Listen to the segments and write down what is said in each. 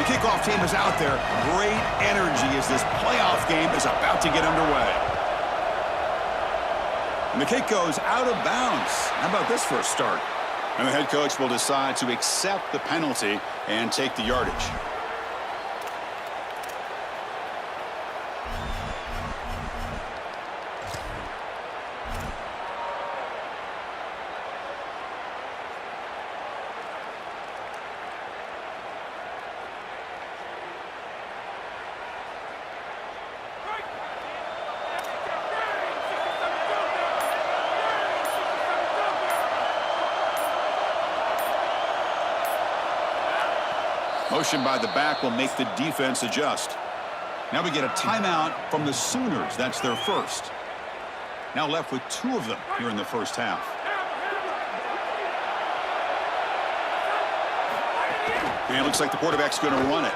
kickoff team is out there. Great energy as this playoff game is about to get underway. And the kick goes out of bounds. How about this for a start? And the head coach will decide to accept the penalty and take the yardage. Motion by the back will make the defense adjust. Now we get a timeout from the Sooners. That's their first. Now left with 2 of them here in the first half. And it looks like the quarterback's going to run it.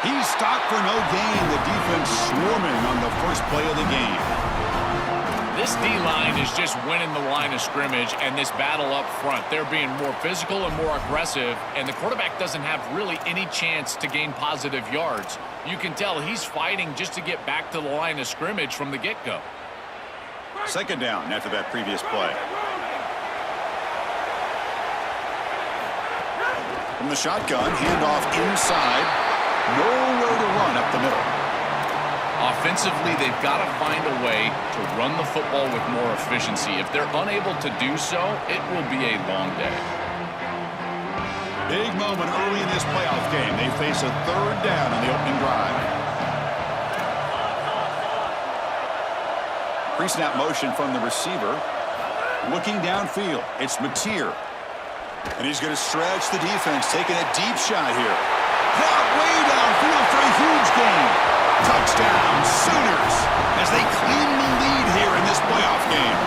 He's stopped for no gain. The defense swarming on the first play of the game. This D-line is just winning the line of scrimmage and this battle up front. They're being more physical and more aggressive, and the quarterback doesn't have really any chance to gain positive yards. You can tell he's fighting just to get back to the line of scrimmage from the get-go. Second down after that previous play. From the shotgun, handoff inside. Nowhere to run up the middle. Offensively, they've got to find a way to run the football with more efficiency. If they're unable to do so, it will be a long day. Big moment early in this playoff game. They face a third down on the opening drive. Pre-snap motion from the receiver. Looking downfield, it's Mateer. And he's going to stretch the defense, taking a deep shot here. Caught way downfield for a huge gain. Touchdown, Sooners, as they claim the lead here in this playoff game.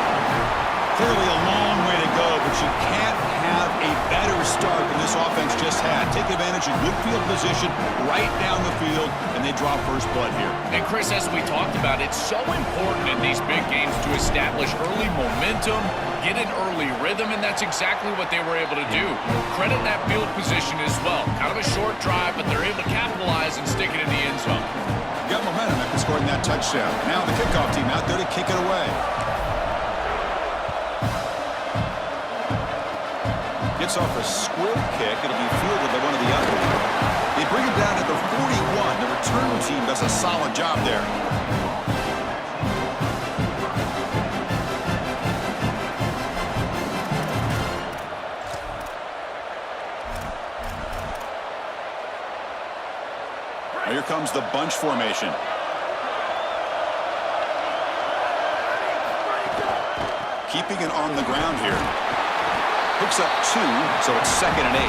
Clearly a long way to go, but you can't have a better start than this offense just had. Take advantage of good field position right down the field, and they draw first blood here. And Chris, as we talked about, it's so important in these big games to establish early momentum, get an early rhythm, and that's exactly what they were able to do. Credit that field position as well. Kind of a short drive, but they're able to capitalize and stick it in the end zone. Got momentum after scoring that touchdown. Now the kickoff team out there to kick it away. Gets off a squib kick. It'll be fielded by one of the others. They bring it down at the 41. The return team does a solid job there. Here comes the bunch formation. Keeping it on the ground here. Picks up 2, so it's 2nd and 8.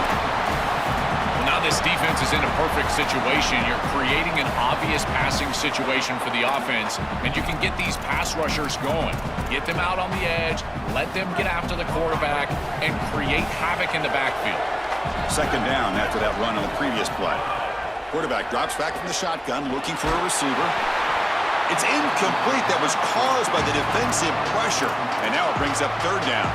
Well, now this defense is in a perfect situation. You're creating an obvious passing situation for the offense, and you can get these pass rushers going. Get them out on the edge, let them get after the quarterback, and create havoc in the backfield. Second down after that run on the previous play. Quarterback drops back from the shotgun, looking for a receiver. It's incomplete. That was caused by the defensive pressure. And now it brings up third down.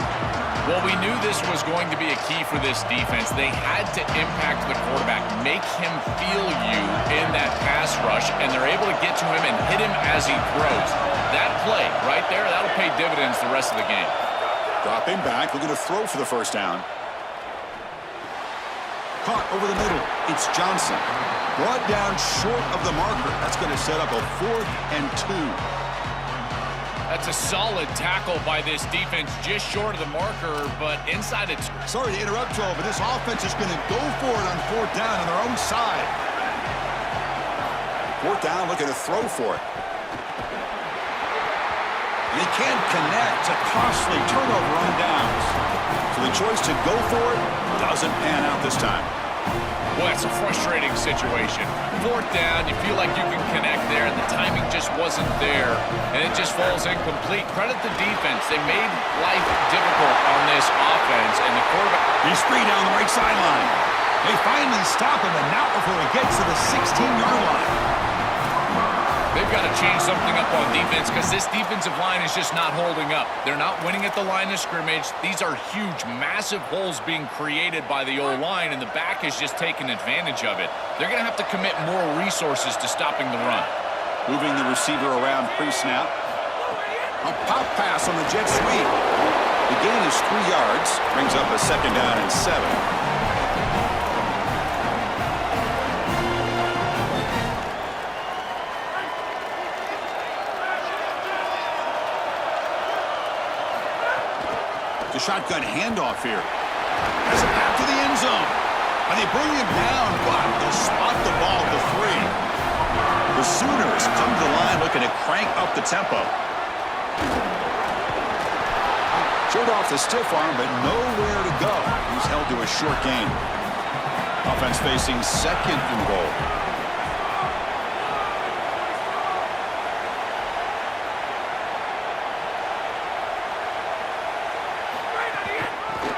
Well, we knew this was going to be a key for this defense. They had to impact the quarterback, make him feel you in that pass rush, and they're able to get to him and hit him as he throws. That play right there, that'll pay dividends the rest of the game. Dropping back, looking to throw for the first down. Caught over the middle. It's Johnson. Brought down short of the marker. That's going to set up a 4th and 2. That's a solid tackle by this defense, just short of the marker, but inside it's... Sorry to interrupt, Joel, but this offense is going to go for it on 4th down on their own side. 4th down, looking to throw for it. And he can't connect. A costly turnover on downs. So the choice to go for it doesn't pan out this time. Well, it's a frustrating situation. 4th down, you feel like you can connect there, and the timing just wasn't there, and it just falls incomplete. Credit the defense. They made life difficult on this offense, and the quarterback... He's free down the right sideline. They finally stop him, and not before he gets to the 16-yard line. They've got to change something up on defense because this defensive line is just not holding up. They're not winning at the line of scrimmage. These are huge, massive holes being created by the O-line, and the back is just taking advantage of it. They're going to have to commit more resources to stopping the run. Moving the receiver around pre-snap. A pop pass on the jet sweep. The gain is 3 yards. Brings up a 2nd down and 7. The shotgun handoff here. Has it back to the end zone. And they bring him down, but they'll spot the ball at the 3. The Sooners come to the line looking to crank up the tempo. Showed off the stiff arm, but nowhere to go. He's held to a short gain. Offense facing 2nd and goal.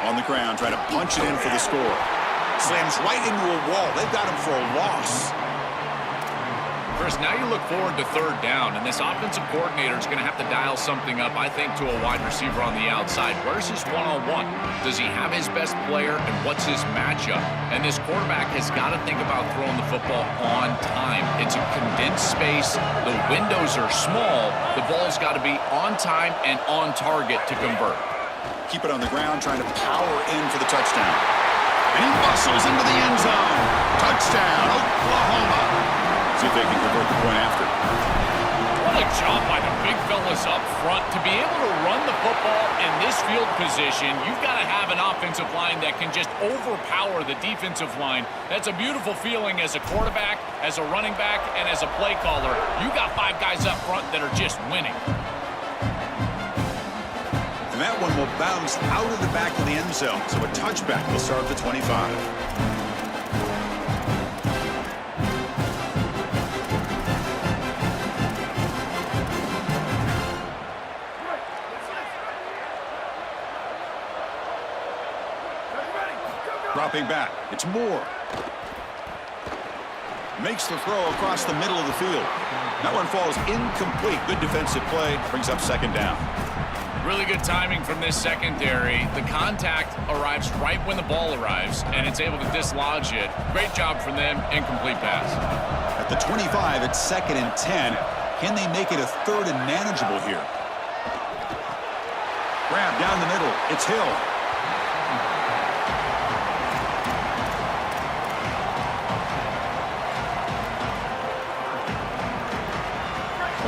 On the ground, trying to punch it in for the score. Slams right into a wall. They've got him for a loss. Chris, now you look forward to 3rd down, and this offensive coordinator is going to have to dial something up, I think, to a wide receiver on the outside. Where's his one-on-one? Does he have his best player, and what's his matchup? And this quarterback has got to think about throwing the football on time. It's a condensed space. The windows are small. The ball's got to be on time and on target to convert. Keep it on the ground, trying to power in for the touchdown. And he muscles into the end zone. Touchdown, Oklahoma. See if they can convert the point after. What a job by the big fellas up front. To be able to run the football in this field position, you've got to have an offensive line that can just overpower the defensive line. That's a beautiful feeling as a quarterback, as a running back, and as a play caller. You got 5 guys up front that are just winning. And that one will bounce out of the back of the end zone, so a touchback will start at the 25. Dropping back, it's Moore. Makes the throw across the middle of the field. That one falls incomplete. Good defensive play, brings up 2nd down. Really good timing from this secondary. The contact arrives right when the ball arrives, and it's able to dislodge it. Great job from them. Incomplete pass. At the 25, it's 2nd and 10. Can they make it a 3rd and manageable here? Grab down the middle. It's Hill.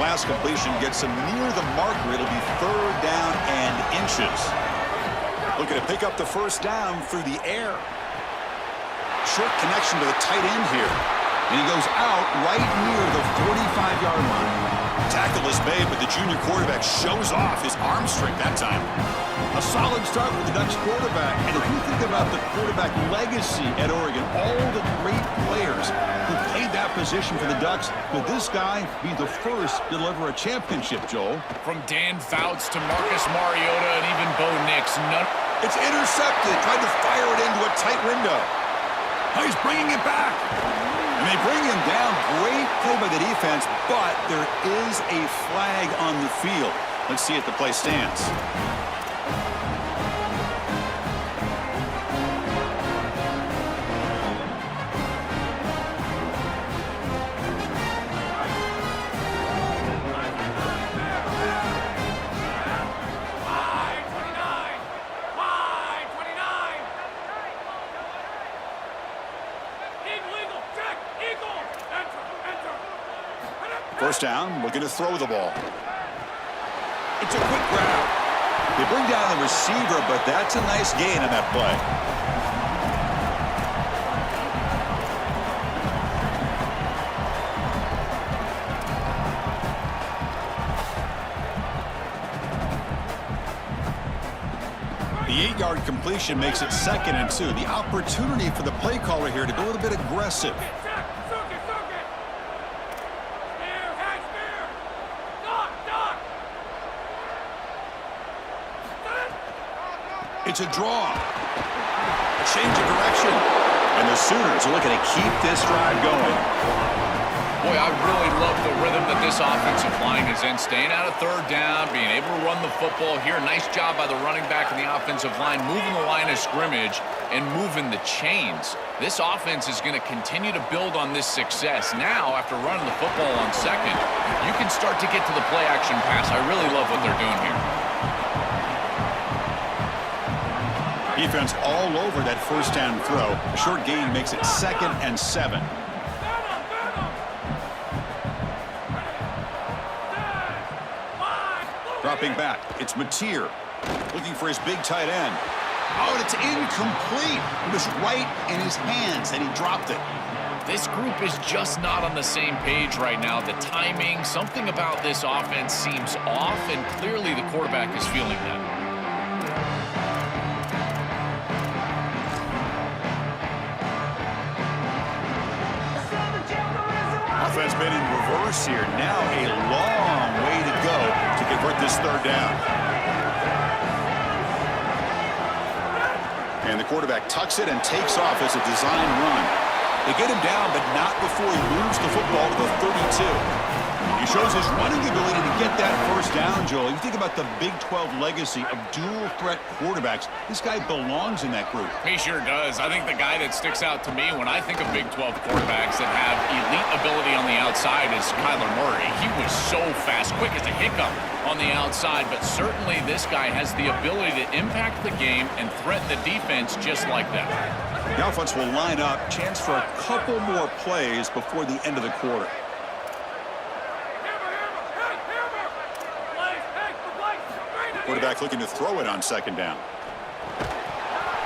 Last completion gets him near the marker. It'll be 3rd down and inches. Looking to pick up the 1st down through the air. Short connection to the tight end here. And he goes out right near the 45-yard line. Tackle is made, but the junior quarterback shows off his arm strength that time. A solid start for the Ducks quarterback. And if you think about the quarterback legacy at Oregon, all the great players who played that position for the Ducks, could this guy be the first to deliver a championship, Joel? From Dan Fouts to Marcus Mariota and even Bo Nix. It's intercepted. Tried to fire it into a tight window. Now he's bringing it back. And they bring him down. Great play by the defense, but there is a flag on the field. Let's see if the play stands. First down, looking to throw the ball. It's a quick grab. They bring down the receiver, but that's a nice gain on that play. The 8-yard completion makes it 2nd and 2. The opportunity for the play caller here to go a little bit aggressive. It's a draw. A change of direction. And the Sooners are looking to keep this drive going. Boy, I really love the rhythm that this offensive line is in. Staying out of third down, being able to run the football here. Nice job by the running back and the offensive line, moving the line of scrimmage and moving the chains. This offense is going to continue to build on this success. Now, after running the football on second, you can start to get to the play-action pass. I really love what they're doing here. Defense all over that first down throw. Short gain makes it 2nd and 7. Dropping back, it's Mateer looking for his big tight end. Oh, and it's incomplete. It was right in his hands, and he dropped it. This group is just not on the same page right now. The timing, something about this offense seems off, and clearly the quarterback is feeling that. Offense been in reverse here. Now a long way to go to convert this third down. And the quarterback tucks it and takes off as a design run. They get him down, but not before he moves the football to the 32. He shows his running ability to get that first down, Joel. You think about the Big 12 legacy of dual-threat quarterbacks. This guy belongs in that group. He sure does. I think the guy that sticks out to me when I think of Big 12 quarterbacks that have elite ability on the outside is Kyler Murray. He was so fast, quick as a hiccup on the outside, but certainly this guy has the ability to impact the game and threaten the defense just like that. The offense will line up. Chance for a couple more plays before the end of the quarter. Quarterback looking to throw it on second down.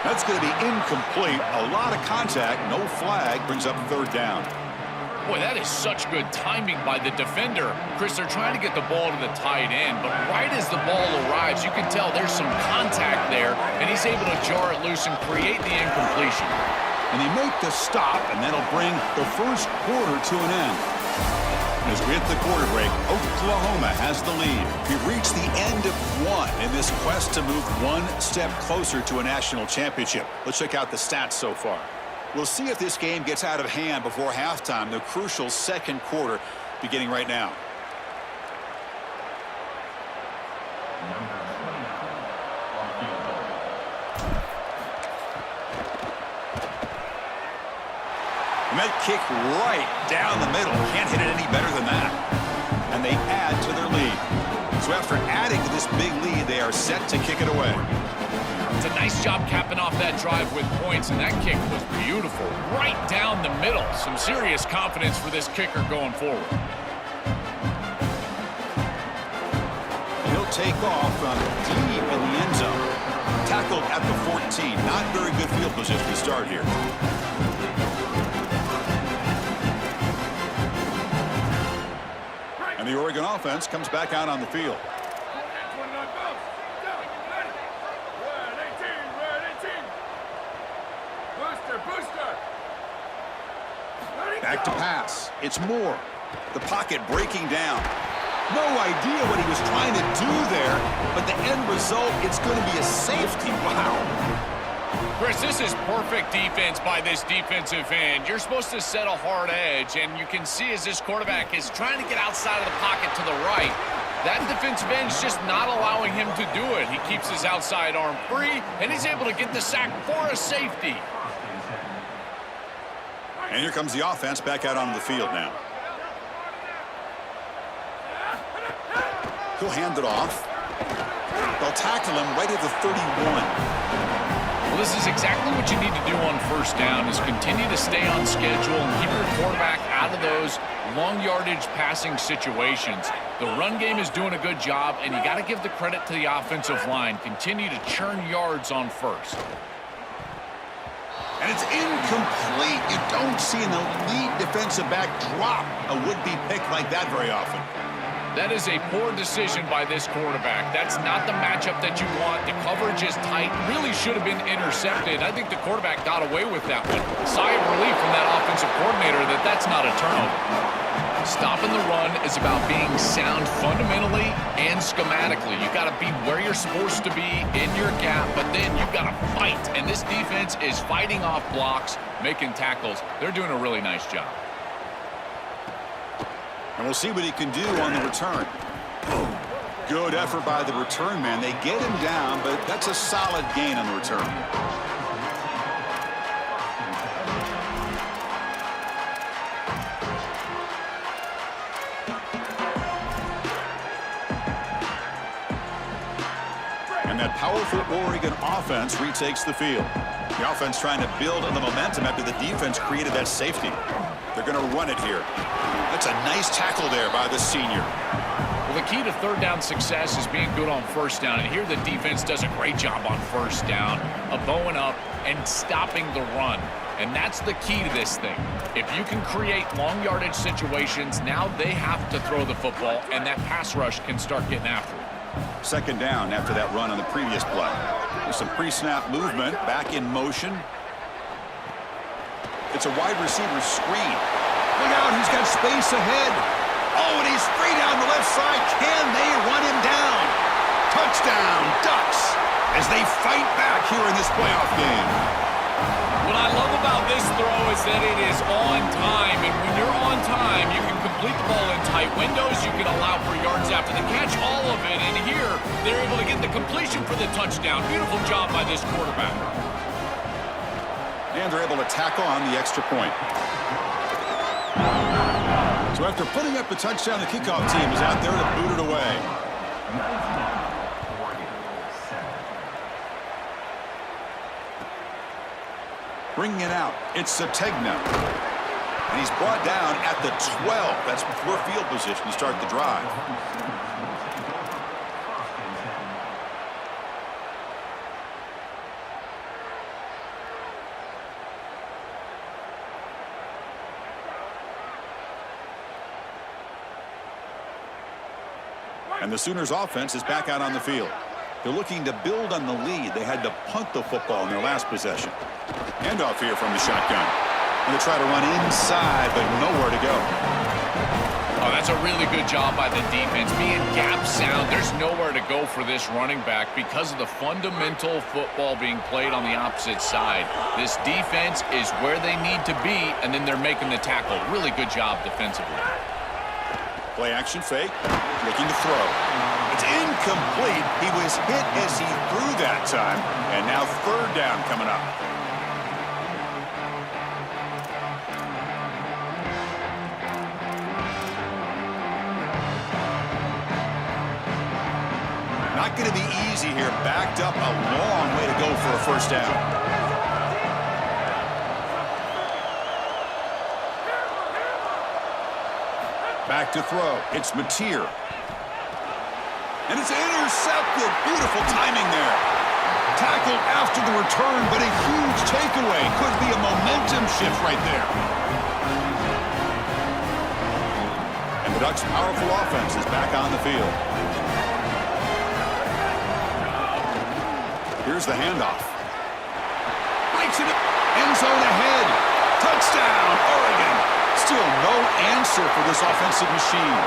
That's going to be incomplete. A lot of contact. No flag. Brings up third down. Boy, that is such good timing by the defender. Chris, they're trying to get the ball to the tight end, but right as the ball arrives, you can tell there's some contact there, and he's able to jar it loose and create the incompletion. And they make the stop, and that'll bring the first quarter to an end. As we hit the quarter break, Oklahoma has the lead. We've reached the end of one in this quest to move one step closer to a national championship. Let's check out the stats so far. We'll see if this game gets out of hand before halftime, the crucial second quarter beginning right now. And that kick right down the middle. Can't hit it any better than that. And they add to their lead. So after adding to this big lead, they are set to kick it away. It's a nice job capping off that drive with points, and that kick was beautiful. Right down the middle. Some serious confidence for this kicker going forward. He'll take off from deep in the end zone. Tackled at the 14. Not very good field position to start here. And the Oregon offense comes back out on the field. Back to pass. It's Moore. The pocket breaking down. No idea what he was trying to do there, but the end result, it's going to be a safety. Wow. Chris, this is perfect defense by this defensive end. You're supposed to set a hard edge, and you can see as this quarterback is trying to get outside of the pocket to the right, that defensive end is just not allowing him to do it. He keeps his outside arm free, and he's able to get the sack for a safety. And here comes the offense back out onto the field now. He'll hand it off. They'll tackle him right at the 31. Well, this is exactly what you need to do on first down is continue to stay on schedule and keep your quarterback out of those long yardage passing situations. The run game is doing a good job, and you got to give the credit to the offensive line. Continue to churn yards on first. And it's incomplete. You don't see an elite defensive back drop a would-be pick like that very often. That is a poor decision by this quarterback. That's not the matchup that you want. The coverage is tight. Really should have been intercepted. I think the quarterback got away with that one. Sigh of relief from that offensive coordinator that that's not a turnover. Stopping the run is about being sound fundamentally and schematically. You got to be where you're supposed to be in your gap, but then you've got to fight. And this defense is fighting off blocks, making tackles. They're doing a really nice job. And we'll see what he can do on the return. Good effort by the return man. They get him down, but that's a solid gain on the return. And that powerful Oregon offense retakes the field. The offense trying to build on the momentum after the defense created that safety. They're going to run it here. That's a nice tackle there by the senior. Well, the key to third down success is being good on first down. And here the defense does a great job on first down of bowing up and stopping the run. And that's the key to this thing. If you can create long yardage situations, now they have to throw the football, and that pass rush can start getting after it. Second down after that run on the previous play. There's some pre-snap movement, back in motion. It's a wide receiver screen. Look out, he's got space ahead. Oh, and he's free down the left side. Can they run him down? Touchdown, Ducks, as they fight back here in this playoff game. What I love about this throw is that it is on time, and when you're on time, you can complete the ball in tight windows. You can allow for yards after the catch, all of it. And here, they're able to get the completion for the touchdown. Beautiful job by this quarterback. And they're able to tackle on the extra point. So after putting up the touchdown, the kickoff team is out there to boot it away. Bringing it out, it's Sategna. And he's brought down at the 12. That's poor field position to start the drive. And the Sooners offense is back out on the field. They're looking to build on the lead. They had to punt the football in their last possession. Handoff here from the shotgun. And they try to run inside, but nowhere to go. Oh, that's a really good job by the defense. Being gap sound, there's nowhere to go for this running back because of the fundamental football being played on the opposite side. This defense is where they need to be, and then they're making the tackle. Really good job defensively. Play action fake, looking to throw. It's incomplete. He was hit as he threw that time, and now third down coming up. Not going to be easy here. Backed up a long way to go for a first down. Back to throw. It's Mateer. And it's intercepted. Beautiful timing there. Tackled after the return, but a huge takeaway. Could be a momentum shift right there. And the Ducks' powerful offense is back on the field. Here's the handoff. Breaks it up. End zone ahead. Touchdown, Oregon. Still no answer for this offensive machine.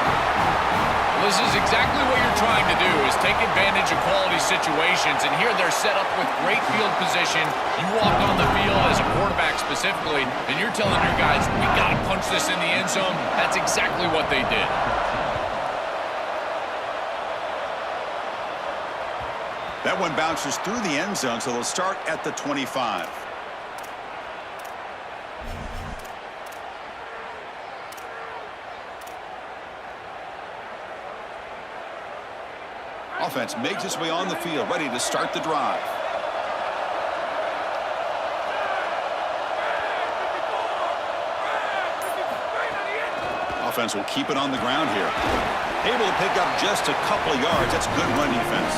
This is exactly what you're trying to do, is take advantage of quality situations. And here they're set up with great field position. You walk on the field as a quarterback specifically, and you're telling your guys, we got to punch this in the end zone. That's exactly what they did. That one bounces through the end zone, so they'll start at the 25. Offense makes its way on the field, ready to start the drive. Offense will keep it on the ground here. Able to pick up just a couple of yards. That's good run defense.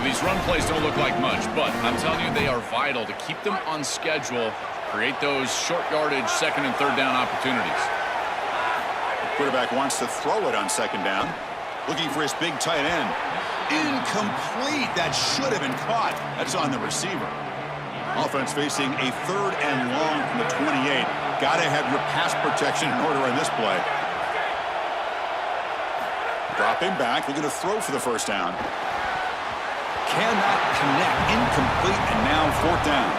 These run plays don't look like much, but I'm telling you, they are vital to keep them on schedule, create those short yardage second and third down opportunities. The quarterback wants to throw it on second down. Looking for his big tight end. Incomplete. That should have been caught. That's on the receiver. Offense facing a third and long from the 28. Got to have your pass protection in order in this play. Dropping back. Looking to throw for the first down. Cannot connect. Incomplete, and now fourth down.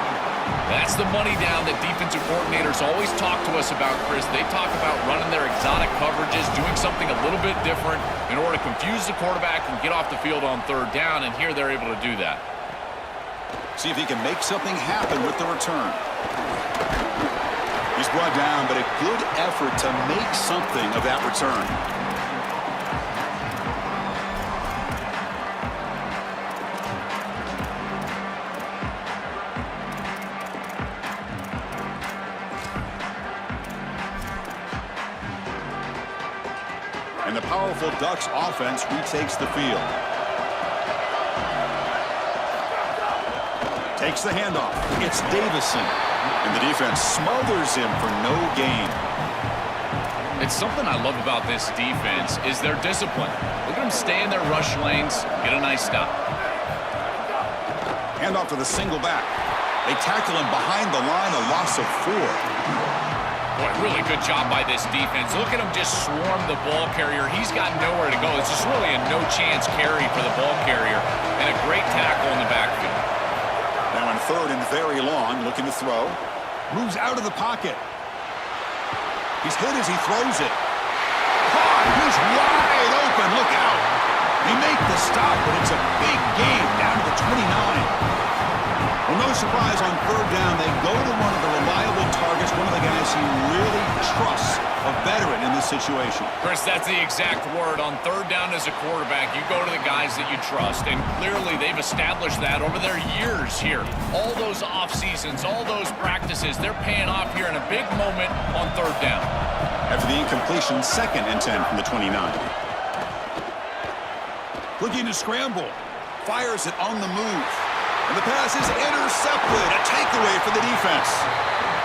That's the money down that defensive coordinators always talk to us about, Chris. They talk about running their exotic coverages, doing something a little bit different in order to confuse the quarterback and get off the field on third down, and here they're able to do that. See if he can make something happen with the return. He's brought down, but a good effort to make something of that return. And the powerful Ducks offense retakes the field. Takes the handoff. It's Davison. And the defense smothers him for no gain. It's something I love about this defense is their discipline. Look at them stay in their rush lanes, get a nice stop. Handoff to the single back. They tackle him behind the line, a loss of 4. Boy, really good job by this defense. Look at him just swarm the ball carrier. He's got nowhere to go. It's just really a no-chance carry for the ball carrier. And a great tackle in the backfield. Now in third and very long, looking to throw. Moves out of the pocket. He's hit as he throws it. Caught! He's wide open. Look out. They make the stop, but it's a big gain down to the 29. Well, no surprise on third down. They go to one of the reliable targets, one of the guys he really trusts, a veteran in this situation. Chris, that's the exact word. On third down as a quarterback, you go to the guys that you trust, and clearly they've established that over their years here. All those off seasons, all those practices, they're paying off here in a big moment on third down. After the incompletion, 2nd and 10 from the 29. Looking to scramble. Fires it on the move. And the pass is intercepted. A takeaway for the defense.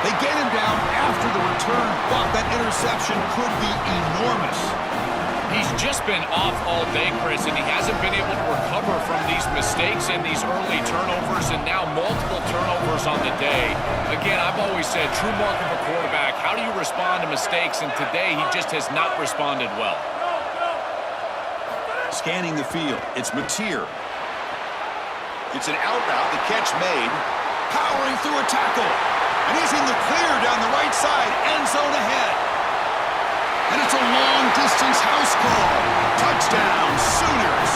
They get him down after the return, but that interception could be enormous. He's just been off all day, Chris, and he hasn't been able to recover from these mistakes and these early turnovers, and now multiple turnovers on the day. Again, I've always said, true mark of a quarterback, how do you respond to mistakes? And today, he just has not responded well. Scanning the field, it's Mateer. It's an out route, the catch made. Powering through a tackle. And he's in the clear down the right side, end zone ahead. And it's a long-distance house call. Touchdown, Sooners.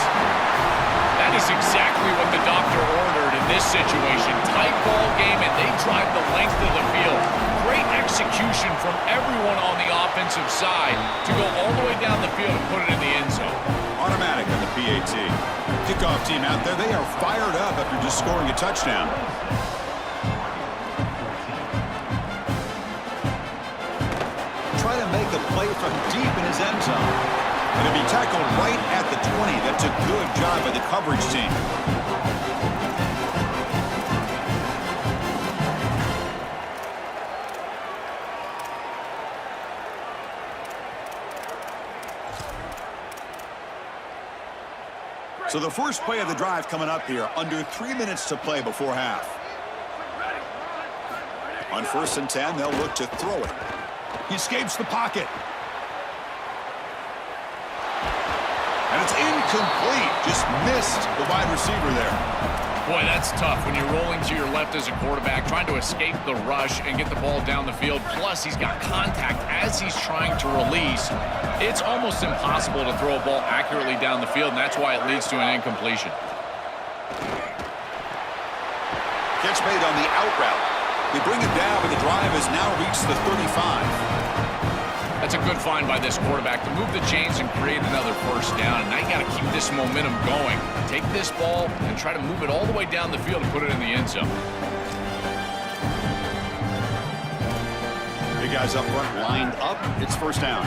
That is exactly what the doctor ordered in this situation. Tight ball game, and they drive the length of the field. Great execution from everyone on the offensive side to go all the way down the field and put it in the end zone. Automatic on the PAT. Kickoff team out there, they are fired up after just scoring a touchdown. Try to make a play from deep in his end zone. And to be tackled right at the 20. That's a good job by the coverage team. So the first play of the drive coming up here, under 3 minutes to play before half. On 1st and 10, they'll look to throw it. He escapes the pocket. And it's incomplete. Just missed the wide receiver there. Boy, that's tough when you're rolling to your left as a quarterback, trying to escape the rush and get the ball down the field. Plus, he's got contact as he's trying to release. It's almost impossible to throw a ball accurately down the field, and that's why it leads to an incompletion. Catch made on the out route. They bring it down, but the drive has now reached the 35. That's a good find by this quarterback to move the chains and create another first down. And now you got to keep this momentum going. Take this ball and try to move it all the way down the field and put it in the end zone. Big guys up front lined up. It's first down.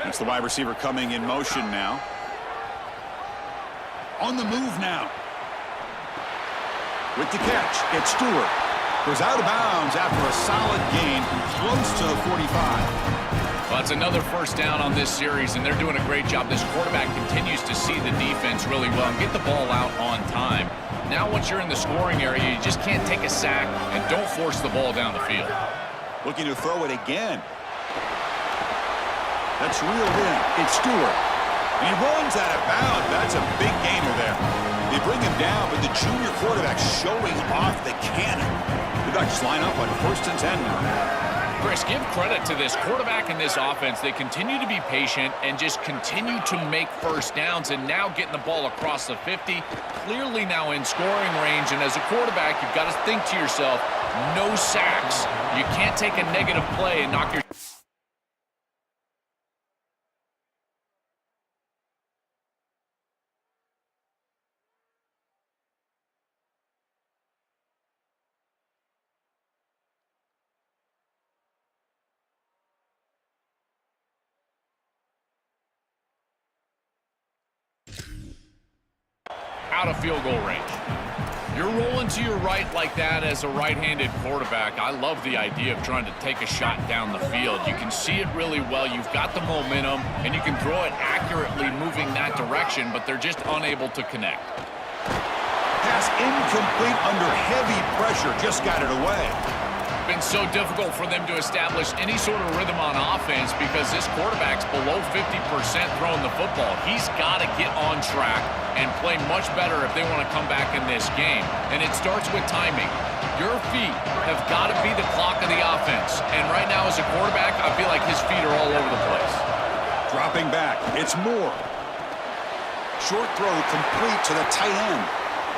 That's the wide receiver coming in motion now. On the move now. With the catch, it's Stewart. Goes out of bounds after a solid gain, close to the 45. Well, it's another first down on this series, and they're doing a great job. This quarterback continues to see the defense really well and get the ball out on time. Now, once you're in the scoring area, you just can't take a sack and don't force the ball down the field. Looking to throw it again. That's reeled in. It's Stewart. And he runs out of bounds. That's a big gainer there. the junior quarterback showing off the cannon. The Ducks line up on 1st and 10 now. Chris, give credit to this quarterback and this offense. They continue to be patient and just continue to make first downs, and now getting the ball across the 50, clearly now in scoring range. And as a quarterback, you've got to think to yourself, no sacks. You can't take a negative play and knock your... out of field goal range. You're rolling to your right like that as a right-handed quarterback. I love the idea of trying to take a shot down the field. You can see it really well. You've got the momentum, and you can throw it accurately moving that direction, but they're just unable to connect. Pass incomplete under heavy pressure. Just got it away. Been so difficult for them to establish any sort of rhythm on offense because this quarterback's below 50% throwing the football. He's got to get on track and play much better if they want to come back in this game. And it starts with timing. Your feet have got to be the clock of the offense. And right now as a quarterback, I feel like his feet are all over the place. Dropping back. It's Moore. Short throw complete to the tight end.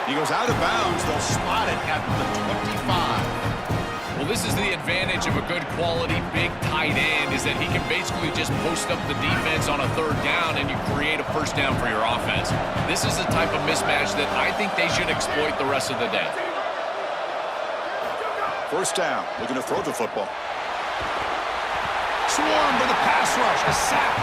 He goes out of bounds. They'll spot it at the 25. Well, this is the advantage of a good quality big tight end, is that he can basically just post up the defense on a 3rd down and you create a first down for your offense. This is the type of mismatch that I think they should exploit the rest of the day. 1st down, looking to throw the football. Swarmed with a pass rush, a sack.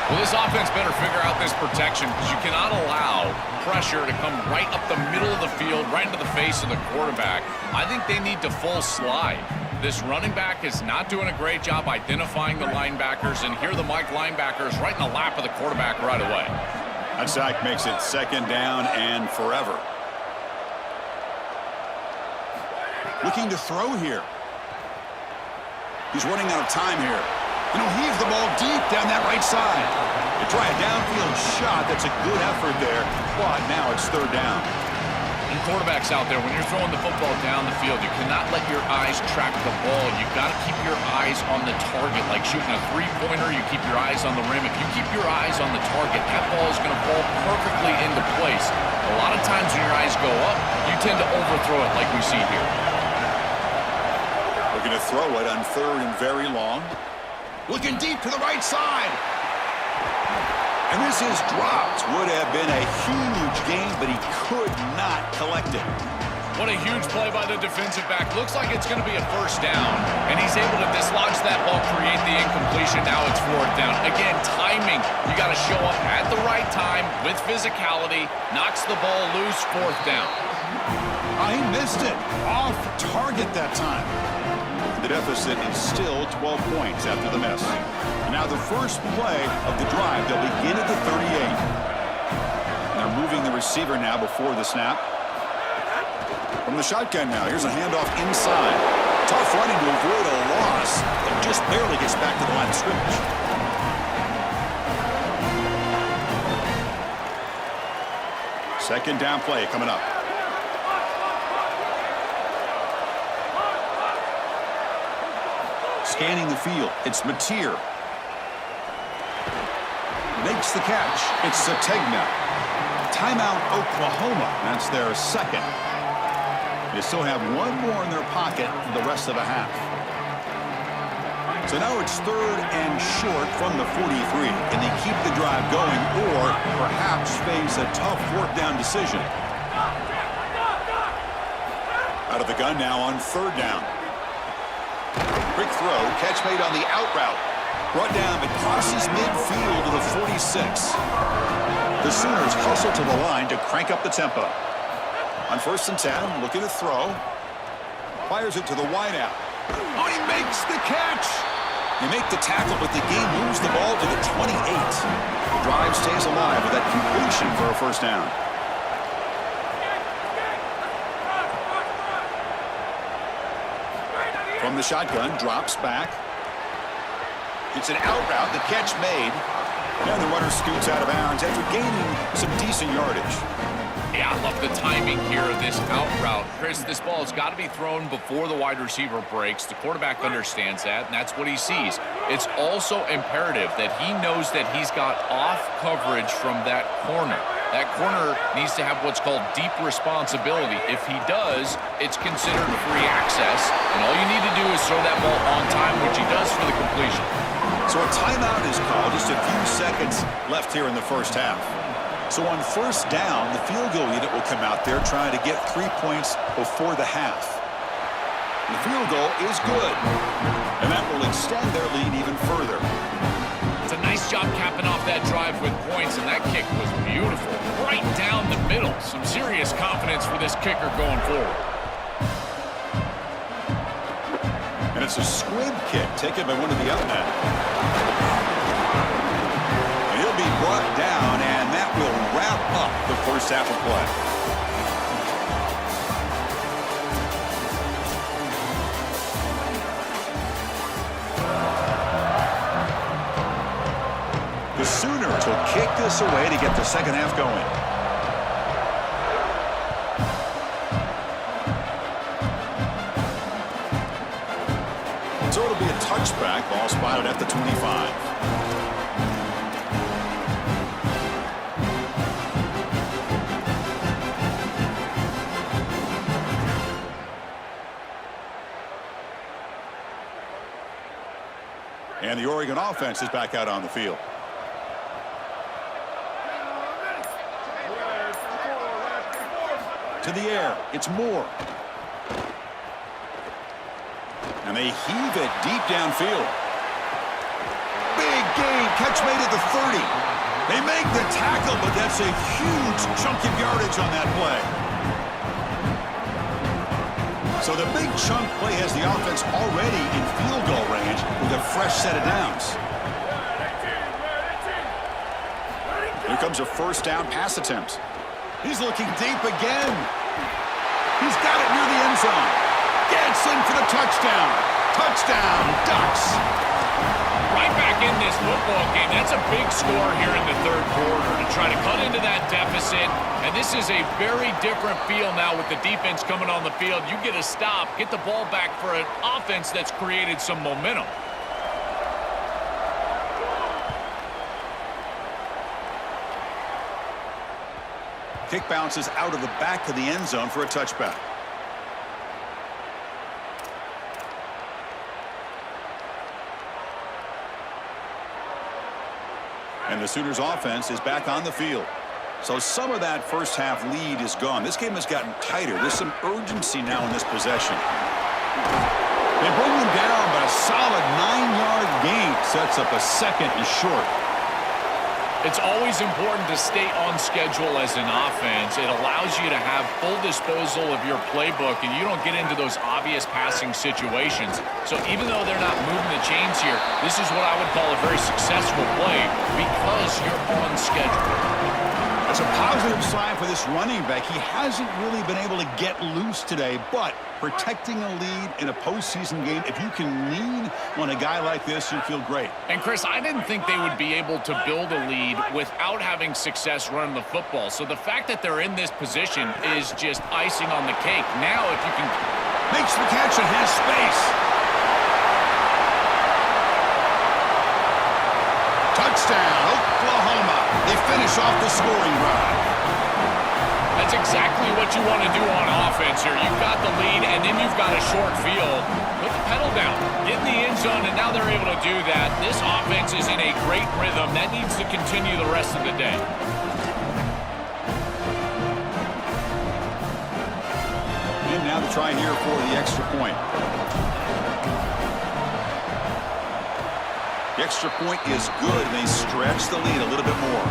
Well, this offense better figure out this protection because you cannot allow pressure to come right up the middle of the field, right into the face of the quarterback. I think they need to full slide. This running back is not doing a great job identifying the linebackers, and here the Mike linebackers right in the lap of the quarterback right away. That sack makes it 2nd down and forever. Looking to throw here. He's running out of time here. And he'll heave the ball deep down that right side. They try a downfield shot. That's a good effort there. But now it's 3rd down. And quarterbacks out there, when you're throwing the football down the field, you cannot let your eyes track the ball. You've got to keep your eyes on the target. Like shooting a 3-pointer, you keep your eyes on the rim. If you keep your eyes on the target, that ball is going to fall perfectly into place. A lot of times when your eyes go up, you tend to overthrow it like we see here. Looking to throw it on 3rd and very long. Looking deep to the right side. And this is dropped. Would have been a huge gain, but he could not collect it. What a huge play by the defensive back. Looks like it's going to be a 1st down. And he's able to dislodge that ball, create the incompletion. Now it's 4th down. Again, timing. You got to show up at the right time with physicality. Knocks the ball loose, 4th down. He missed it. Off target that time. The deficit is still 12 points after the miss. And now the first play of the drive. They'll begin at the 38. And they're moving the receiver now before the snap. From the shotgun now, here's a handoff inside. Tough running to avoid a loss. It just barely gets back to the line of scrimmage. Second down play coming up. Scanning the field, it's Mateer. Makes the catch. It's Sategna. Timeout, Oklahoma. That's their 2nd. They still have one more in their pocket for the rest of the half. So now it's 3rd and short from the 43. Can they keep the drive going or perhaps face a tough 4th down decision? Out of the gun now on 3rd down. Quick throw, catch made on the out route. Brought down, but crosses midfield to the 46. The Sooners hustle to the line to crank up the tempo. On 1st and 10, looking to throw. Fires it to the wideout. Oh, he makes the catch! They make the tackle, but the game moves the ball to the 28. The drive stays alive with that completion for a 1st down. From the shotgun, drops back. It's an out route, the catch made. And the runner scoots out of bounds after gaining some decent yardage. The Yeah, I love the timing here of this out route. Chris, this ball has got to be thrown before the wide receiver breaks. The quarterback understands that, and that's what he sees. It's also imperative that he knows that he's got off coverage from that corner. That corner needs to have what's called deep responsibility. If he does, it's considered free access, and all you need to do is throw that ball on time, which he does for the completion. So a timeout is called, just a few seconds left here in the first half. So on first down, the field goal unit will come out there trying to get 3 points before the half. The field goal is good, and that will extend their lead even further. It's a nice job capping off that drive with points, and that kick was beautiful. Right down the middle. Some serious confidence for this kicker going forward. And it's a squib kick taken by one of the outmen. And he'll be brought down, and that will wrap up the first half of play. The Sooners will kick this away to get the second half going. So it'll be a touchback, ball spotted at the 25. And the Oregon offense is back out on the field. To the air, it's Moore. And they heave it deep downfield. Big gain, catch made at the 30. They make the tackle, but that's a huge chunk of yardage on that play. So the big chunk play has the offense already in field goal range with a fresh set of downs. Here comes a first down pass attempt. He's looking deep again. He's got it near the end zone. Gets in for the touchdown. Touchdown, Ducks. Right back in this football game. That's a big score here in the third quarter to try to cut into that deficit. And this is a very different feel now with the defense coming on the field. You get a stop, get the ball back for an offense that's created some momentum. Kick bounces out of the back of the end zone for a touchback. And the Sooners offense is back on the field. So some of that first half lead is gone. This game has gotten tighter. There's some urgency now in this possession. They bring them down, but a solid 9-yard gain sets up a second and short. It's always important to stay on schedule as an offense. It allows you to have full disposal of your playbook, and you don't get into those obvious passing situations. So even though they're not moving the chains here, this is what I would call a very successful play because you're on schedule. That's a positive sign for this running back. He hasn't really been able to get loose today, but protecting a lead in a postseason game, if you can lean on a guy like this, you feel great. And Chris, I didn't think they would be able to build a lead without having success running the football. So the fact that they're in this position is just icing on the cake. Now if you can... Makes the catch and has space. Touchdown, Oklahoma. They finish off the scoring drive. That's exactly what you want to do on offense here. You've got the lead, and then you've got a short field. Put the pedal down, get in the end zone, and now they're able to do that. This offense is in a great rhythm. That needs to continue the rest of the day. And now the try here for the extra point. The extra point is good, and they stretch the lead a little bit more.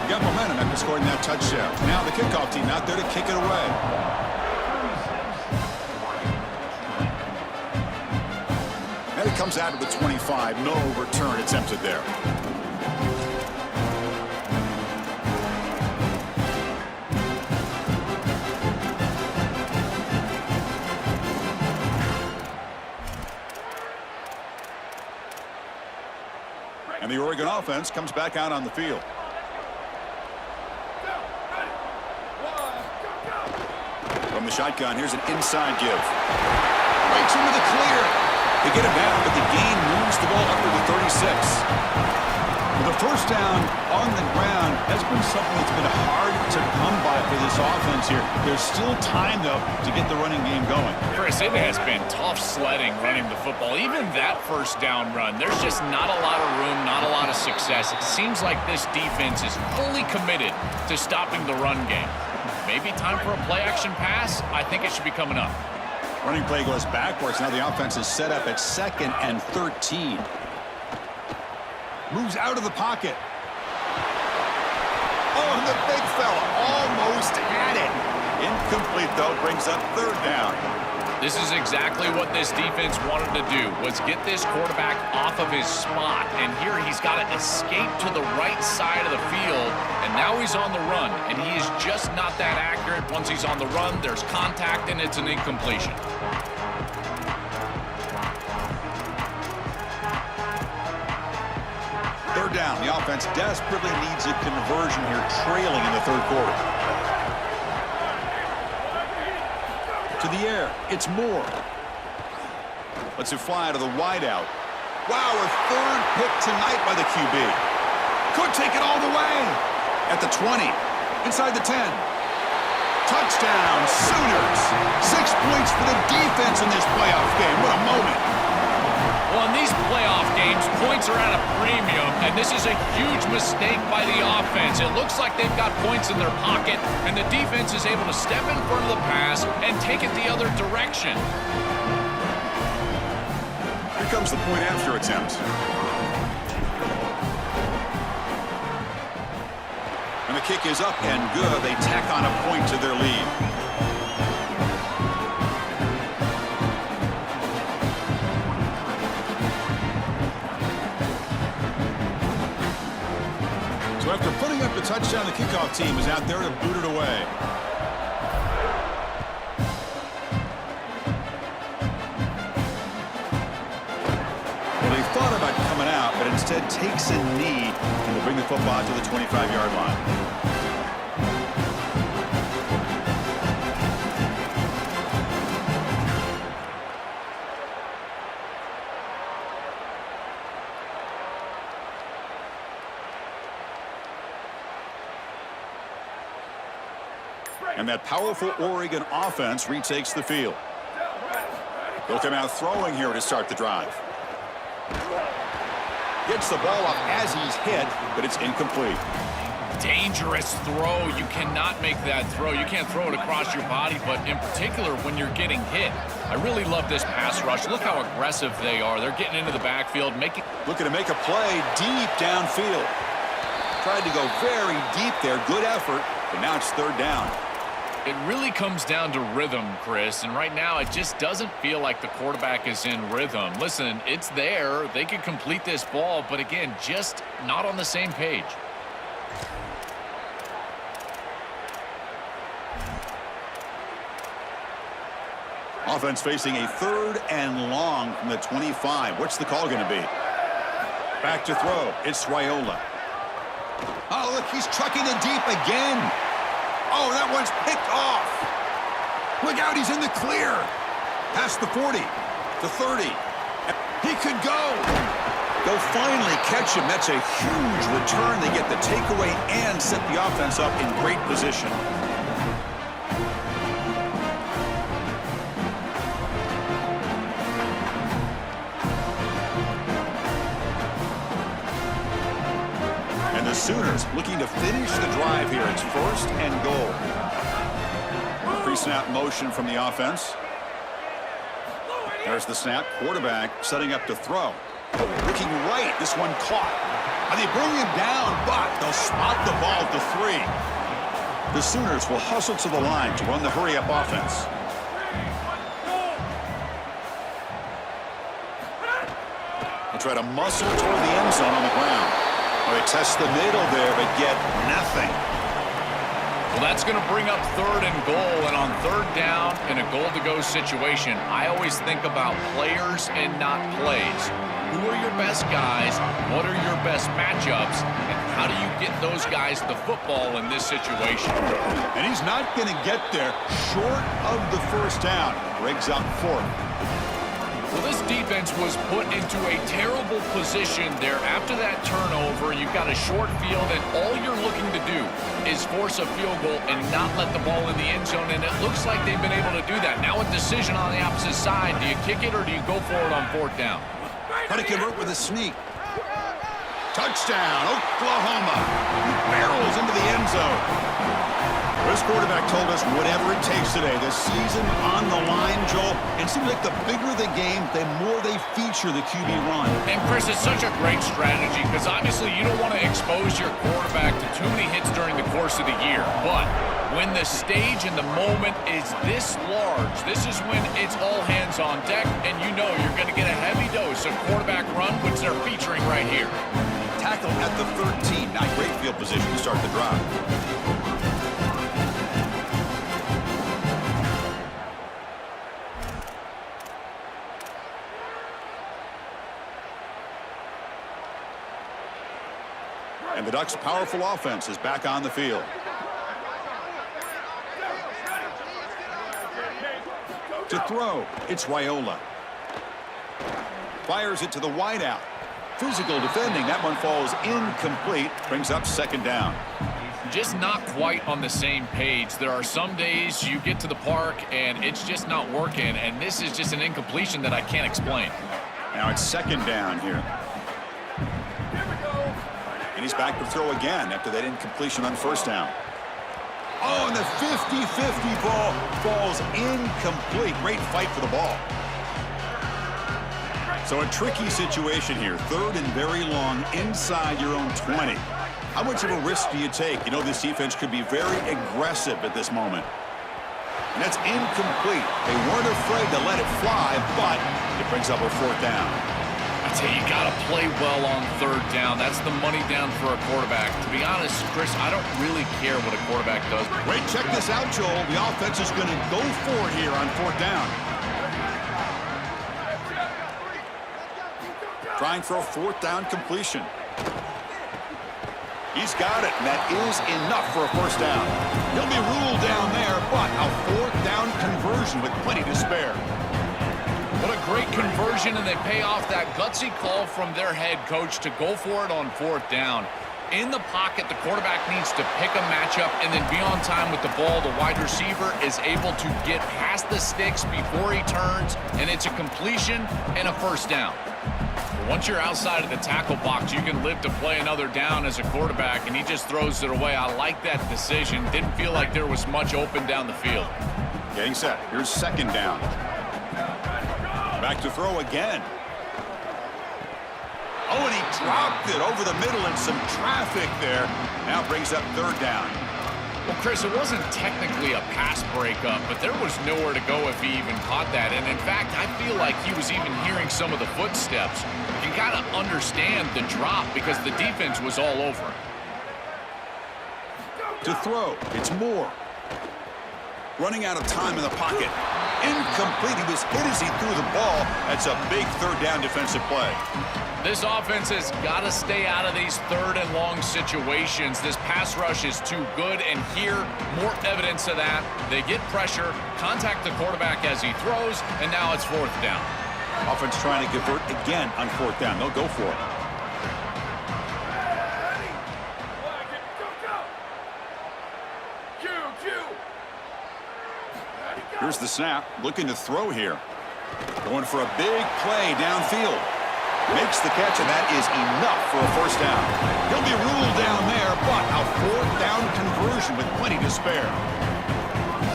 Got momentum after scoring that touchdown. Now the kickoff team out there to kick it away. And it comes out to the 25. No return attempted there. And the Oregon offense comes back out on the field. From the shotgun, here's an inside give. Right into the clear. They get him down, but the gain moves the ball up to the 36. The first down on the ground has been something that's been hard to come by for this offense here. There's still time, though, to get the running game going. Chris, it has been tough sledding running the football. Even that first down run, there's just not a lot of room, not a lot of success. It seems like this defense is fully committed to stopping the run game. Maybe time for a play-action pass? I think it should be coming up. Running play goes backwards. Now the offense is set up at 2nd and 13. Moves out of the pocket. Oh, and the big fella almost had it. Incomplete, though, brings up 3rd down. This is exactly what this defense wanted to do, was get this quarterback off of his spot. And here he's got to escape to the right side of the field, and now he's on the run. And he is just not that accurate. Once he's on the run, there's contact, and it's an incompletion. 3rd down. The offense desperately needs a conversion here, trailing in the 3rd quarter. To the air. It's Moore. Lets it fly to the wideout. Wow, a 3rd pick tonight by the QB. Could take it all the way. At the 20. Inside the 10. Touchdown, Sooners. 6 points for the defense in this playoff game. What a moment. Well, in these playoff games, points are at a premium, and this is a huge mistake by the offense. It looks like they've got points in their pocket, and the defense is able to step in front of the pass and take it the other direction. Here comes the point after attempt. And the kick is up and good. They tack on a point to their lead. So after putting up the touchdown, the kickoff team is out there to boot it away. Well, they thought about coming out, but instead takes a knee and will bring the football to the 25-yard line. And that powerful Oregon offense retakes the field. They'll come out throwing here to start the drive. Gets the ball up as he's hit, but it's incomplete. Dangerous throw. You cannot make that throw. You can't throw it across your body, but in particular when you're getting hit. I really love this pass rush. Look how aggressive they are. They're getting into the backfield, looking to make a play deep downfield. Tried to go very deep there. Good effort, but now it's 3rd down. It really comes down to rhythm, Chris, and right now it just doesn't feel like the quarterback is in rhythm. Listen, it's there. They could complete this ball, but again, just not on the same page. Offense facing a 3rd and long from the 25. What's the call going to be? Back to throw. It's Raiola. Oh, look, he's trucking it deep again. Oh, that one's picked off. Look out, he's in the clear. Past the 40, the 30. He could go. They'll finally catch him. That's a huge return. They get the takeaway and set the offense up in great position. Sooners looking to finish the drive here. It's 1st and goal. Pre-snap motion from the offense. There's the snap. Quarterback setting up to throw. Looking right. This one caught. And they bring him down, but they'll spot the ball at the 3. The Sooners will hustle to the line to run the hurry-up offense. They'll try to muscle toward the end zone on the ground. Well, they test the middle there, but get nothing. Well, that's going to bring up 3rd and goal, and on 3rd down in a goal-to-go situation, I always think about players and not plays. Who are your best guys? What are your best matchups? And how do you get those guys the football in this situation? And he's not going to get there short of the 1st down. Breaks up 4th. Well, this defense was put into a terrible position there. After that turnover, you've got a short field, and all you're looking to do is force a field goal and not let the ball in the end zone, and it looks like they've been able to do that. Now a decision on the opposite side. Do you kick it or do you go for it on 4th down? Try to convert with a sneak. Touchdown, Oklahoma. He barrels into the end zone. This quarterback told us whatever it takes today. The season on the line, Joel. And it seems like the bigger the game, the more they feature the QB run. And, Chris, it's such a great strategy because obviously you don't want to expose your quarterback to too many hits during the course of the year. But when the stage and the moment is this large, this is when it's all hands on deck, and you know you're going to get a heavy dose of quarterback run, which they're featuring right here. Tackle at the 13. Not great field position to start the drive. And the Ducks' powerful offense is back on the field. To throw, it's Raiola. Fires it to the wideout. Physical defending. That one falls incomplete. Brings up 2nd down. Just not quite on the same page. There are some days you get to the park and it's just not working, and this is just an incompletion that I can't explain. Now it's 2nd down here. And he's back to throw again after that incompletion on 1st down. Oh, and the 50-50 ball falls incomplete. Great fight for the ball. So a tricky situation here. 3rd and very long inside your own 20. How much of a risk do you take? You know this defense could be very aggressive at this moment. And that's incomplete. They weren't afraid to let it fly, but it brings up a 4th down. I tell you, you got to play well on 3rd down. That's the money down for a quarterback. To be honest, Chris, I don't really care what a quarterback does. Wait, check this out, Joel. The offense is going to go for it here on 4th down. Trying for a 4th down completion. He's got it, and that is enough for a 1st down. He'll be ruled down there, but a 4th down conversion with plenty to spare. What a great conversion, and they pay off that gutsy call from their head coach to go for it on 4th down. In the pocket, the quarterback needs to pick a matchup and then be on time with the ball. The wide receiver is able to get past the sticks before he turns, and it's a completion and a 1st down. Once you're outside of the tackle box, you can live to play another down as a quarterback, and he just throws it away. I like that decision. Didn't feel like there was much open down the field. Getting set. Here's 2nd down. Back to throw again. Oh, and he dropped it over the middle and some traffic there. Now brings up 3rd down. Well, Chris, it wasn't technically a pass breakup, but there was nowhere to go if he even caught that. And, in fact, I feel like he was even hearing some of the footsteps. You got to understand the drop because the defense was all over him. To throw, it's Moore. Running out of time in the pocket. Incomplete. He was hit as he threw the ball. That's a big 3rd down defensive play. This offense has got to stay out of these 3rd and long situations. This pass rush is too good, and here, more evidence of that. They get pressure, contact the quarterback as he throws, and now it's 4th down. Offense trying to convert again on 4th down. They'll go for it. Here's the snap. Looking to throw here. Going for a big play downfield. Makes the catch, and that is enough for a 1st down. He'll be ruled down there, but a 4th down conversion with plenty to spare.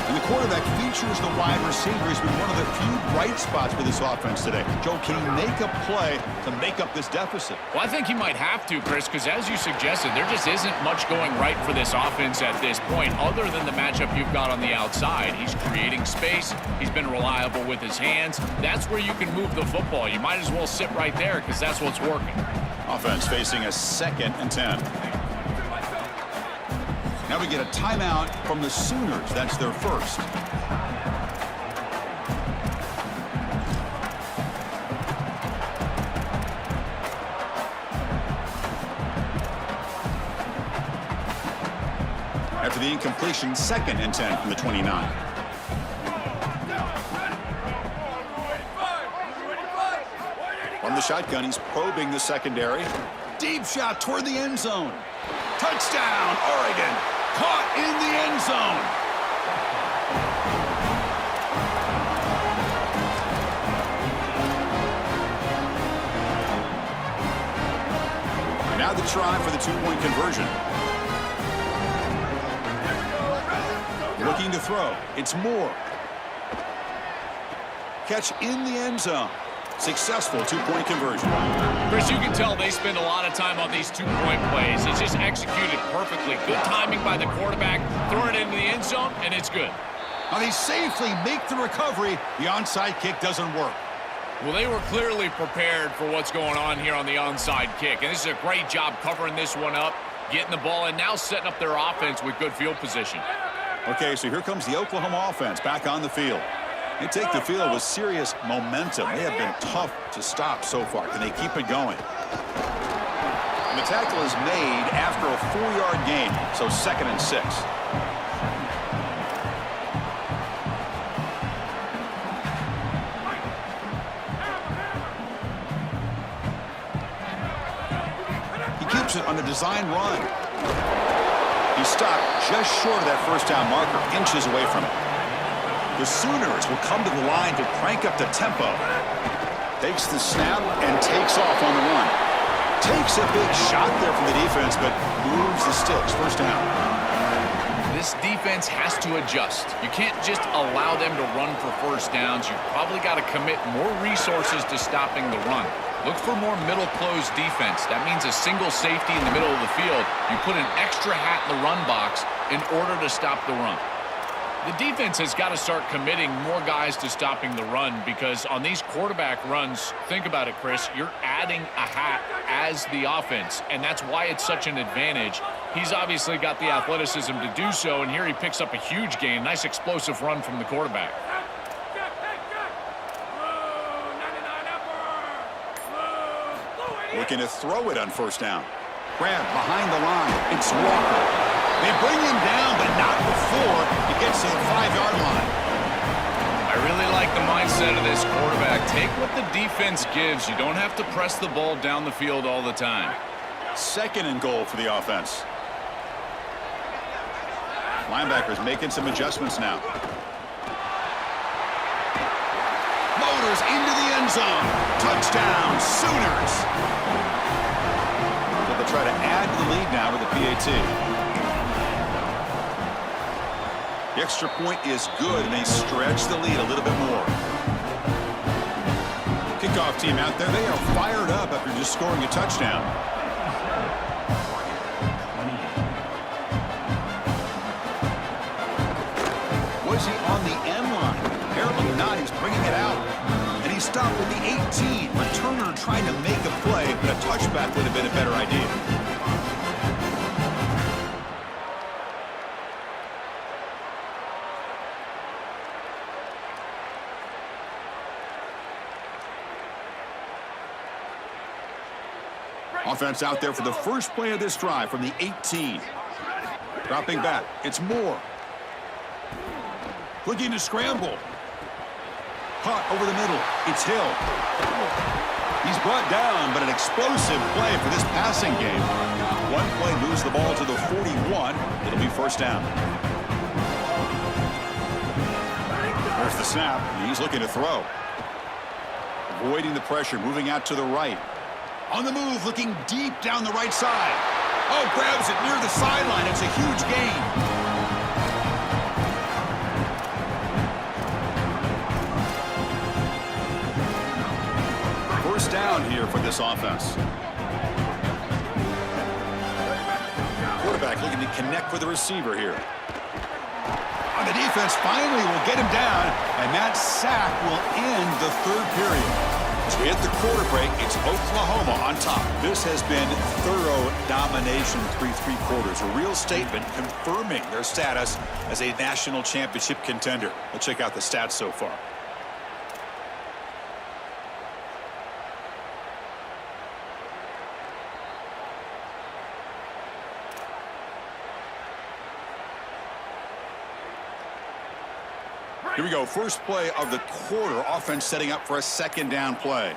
And the quarterback features the wide receiver. He's been one of the few bright spots for this offense today. Joe, can he make a play to make up this deficit? Well, I think he might have to, Chris, because as you suggested, there just isn't much going right for this offense at this point other than the matchup you've got on the outside. He's creating space. He's been reliable with his hands. That's where you can move the football. You might as well sit right there because that's what's working. Offense facing a 2nd and 10. Now we get a timeout from the Sooners. That's their first. After the incompletion, 2nd and 10 from the 29. From the shotgun, he's probing the secondary. Deep shot toward the end zone. Touchdown, Oregon. Caught in the end zone. Now the try for the 2-point conversion. Looking to throw. It's Moore. Catch in the end zone. Successful 2-point conversion. Chris, you can tell they spend a lot of time on these 2-point plays. It's just executed perfectly. Good timing by the quarterback. Throw it into the end zone, and it's good. Now they safely make the recovery. The onside kick doesn't work. Well, they were clearly prepared for what's going on here on the onside kick. And this is a great job covering this one up, getting the ball, and now setting up their offense with good field position. Okay, so here comes the Oklahoma offense back on the field. They take the field with serious momentum. They have been tough to stop so far. Can they keep it going? And the tackle is made after a 4-yard gain, so 2nd and 6. He keeps it on a design run. He stopped just short of that first down marker, inches away from it. The Sooners will come to the line to crank up the tempo. Takes the snap and takes off on the run. Takes a big shot there from the defense, but moves the sticks. First down. This defense has to adjust. You can't just allow them to run for first downs. You've probably got to commit more resources to stopping the run. Look for more middle close defense. That means a single safety in the middle of the field. You put an extra hat in the run box in order to stop the run. The defense has got to start committing more guys to stopping the run, because on these quarterback runs, think about it, Chris, you're adding a hat as the offense, and that's why it's such an advantage. He's obviously got the athleticism to do so, and here he picks up a huge gain. Nice explosive run from the quarterback. Looking to throw it on first down. Grab behind the line. It's Walker. They bring him down, but not before he gets to the 5-yard line. I really like the mindset of this quarterback. Take what the defense gives. You don't have to press the ball down the field all the time. 2nd and goal for the offense. Linebackers making some adjustments now. Motors into the end zone. Touchdown, Sooners. So they'll try to add to the lead now with the PAT. The extra point is good, and they stretch the lead a little bit more. Kickoff team out there, they are fired up after just scoring a touchdown. Was he on the end line? Apparently not. He's bringing it out. And he stopped at the 18. Returner trying to make a play, but a touchback would have been a better idea. Offense out there for the first play of this drive from the 18. Dropping back, it's Moore. Looking to scramble. Caught over the middle, it's Hill. He's brought down, but an explosive play for this passing game. One play moves the ball to the 41. It'll be first down. There's the snap, and he's looking to throw. Avoiding the pressure, moving out to the right. On the move, looking deep down the right side. Oh, grabs it near the sideline. It's a huge gain. First down here for this offense. Quarterback looking to connect with the receiver here. On the defense, finally will get him down, and that sack will end the third period. As we hit the quarter break, it's Oklahoma on top. This has been thorough domination through 3 quarters. A real statement confirming their status as a national championship contender. Let's check out the stats so far. Here we go. First play of the quarter. Offense setting up for a second down play.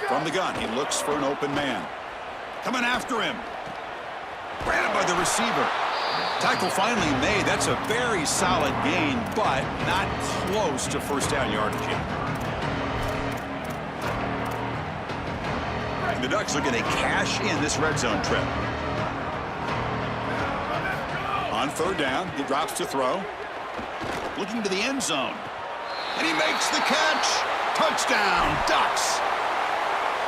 From the gun, he looks for an open man. Coming after him. Grabbed by the receiver. Tackle finally made. That's a very solid gain, but not close to first down yardage yet. And the Ducks looking to cash in this red zone trip. On third down, he drops to throw. Looking to the end zone. And he makes the catch. Touchdown, Ducks.